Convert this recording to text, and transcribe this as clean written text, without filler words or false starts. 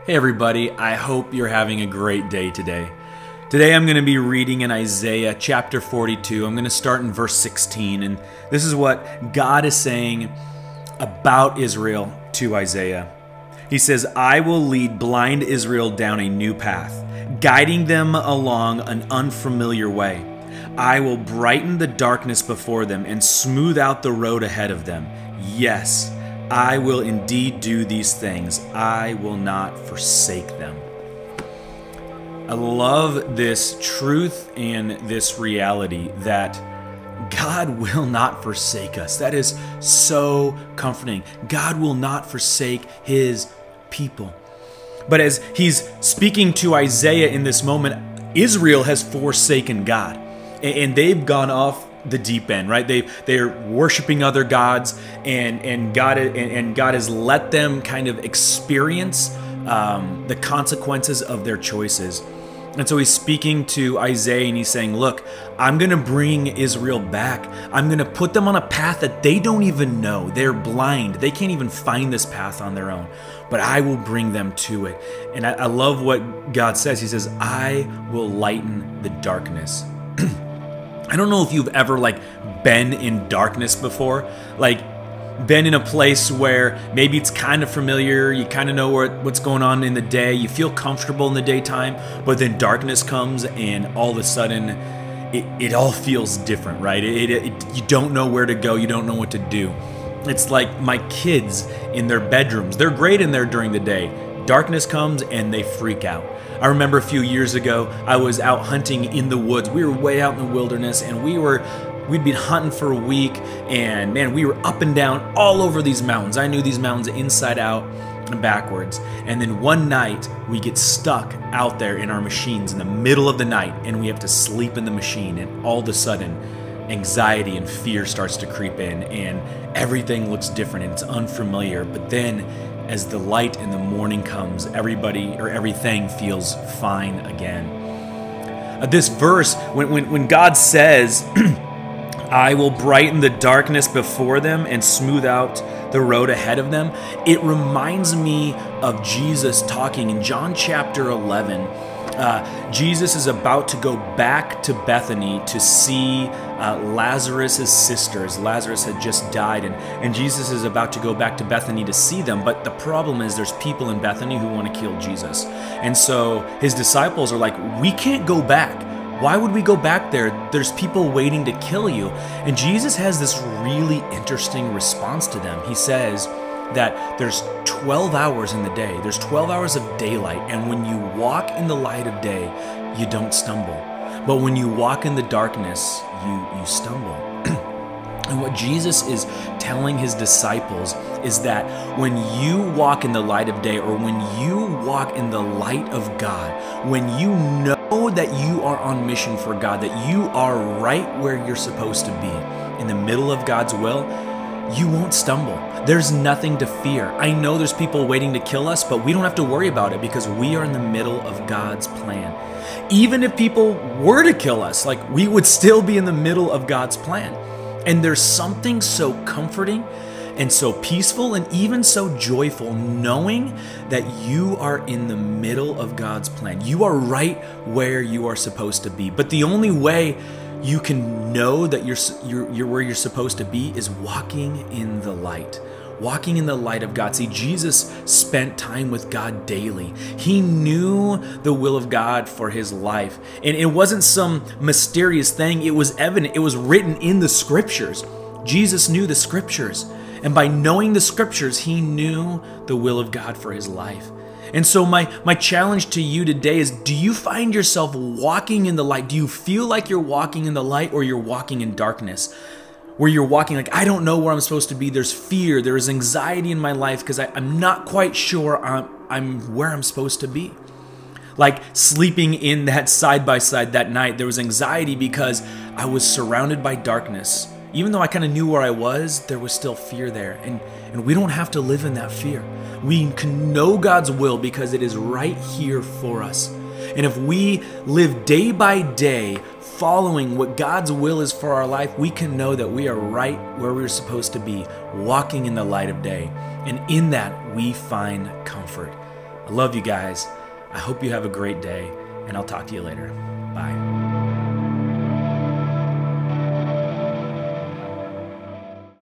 Hey everybody, I hope you're having a great day today. Today I'm going to be reading in Isaiah chapter 42. I'm going to start in verse 16, and this is what God is saying about Israel to Isaiah. He says, I will lead blind Israel down a new path, guiding them along an unfamiliar way. I will brighten the darkness before them and smooth out the road ahead of them. Yes, I will indeed do these things. I will not forsake them. I love this truth and this reality that God will not forsake us. That is so comforting. God will not forsake His people. But as He's speaking to Isaiah in this moment, Israel has forsaken God. And they've gone off the deep end, right? They're worshiping other gods, and God has let them kind of experience the consequences of their choices. And so He's speaking to Isaiah and He's saying, look, I'm going to bring Israel back. I'm going to put them on a path that they don't even know. They're blind. They can't even find this path on their own. But I will bring them to it. And I love what God says. He says, I will lighten the darkness. I don't know if you've ever been in darkness before, been in a place where maybe it's kind of familiar, you kind of know what's going on in the day, you feel comfortable in the daytime, but then darkness comes and all of a sudden it all feels different, right? You don't know where to go, you don't know what to do. It's like my kids in their bedrooms. They're great in there during the day. Darkness comes and they freak out. I remember a few years ago, I was out hunting in the woods. We were way out in the wilderness, and we'd been hunting for a week, and man, we were up and down all over these mountains. I knew these mountains inside out and backwards. And then one night, we get stuck out there in our machines in the middle of the night, and we have to sleep in the machine, and all of a sudden, anxiety and fear starts to creep in, and everything looks different, and it's unfamiliar. But then, as the light in the morning comes, everything feels fine again. This verse, when God says, I will brighten the darkness before them and smooth out the road ahead of them, it reminds me of Jesus talking in John chapter 11. Jesus is about to go back to Bethany to see Lazarus' sisters. Lazarus had just died, and Jesus is about to go back to Bethany to see them. But the problem is there's people in Bethany who want to kill Jesus. And so His disciples are like, we can't go back. Why would we go back there? There's people waiting to kill you. And Jesus has this really interesting response to them. He says that there's 12 hours in the day. There's 12 hours of daylight. And when you walk in the light of day, you don't stumble. But when you walk in the darkness, you stumble. And what Jesus is telling His disciples is that when you walk in the light of day, or when you walk in the light of God, when you know that you are on mission for God, that you are right where you're supposed to be, in the middle of God's will, you won't stumble. There's nothing to fear. I know there's people waiting to kill us, but we don't have to worry about it because we are in the middle of God's plan. Even if people were to kill us, we would still be in the middle of God's plan. And there's something so comforting and so peaceful and even so joyful knowing that you are in the middle of God's plan. You are right where you are supposed to be. But the only way you can know that you're where you're supposed to be is walking in the light. Walking in the light of God. See, Jesus spent time with God daily. He knew the will of God for His life. And it wasn't some mysterious thing. It was evident. It was written in the Scriptures. Jesus knew the Scriptures. And by knowing the Scriptures, He knew the will of God for His life. And so my challenge to you today is, do you find yourself walking in the light? Do you feel like you're walking in the light, or you're walking in darkness? Where you're walking I don't know where I'm supposed to be. There's fear. There's anxiety in my life because I'm not quite sure I'm where I'm supposed to be. Sleeping in that side-by-side that night, there was anxiety because I was surrounded by darkness. Even though I kind of knew where I was, there was still fear there. And we don't have to live in that fear. We can know God's will because it is right here for us. And if we live day by day following what God's will is for our life, we can know that we are right where we're supposed to be, walking in the light of day. And in that, we find comfort. I love you guys. I hope you have a great day, and I'll talk to you later.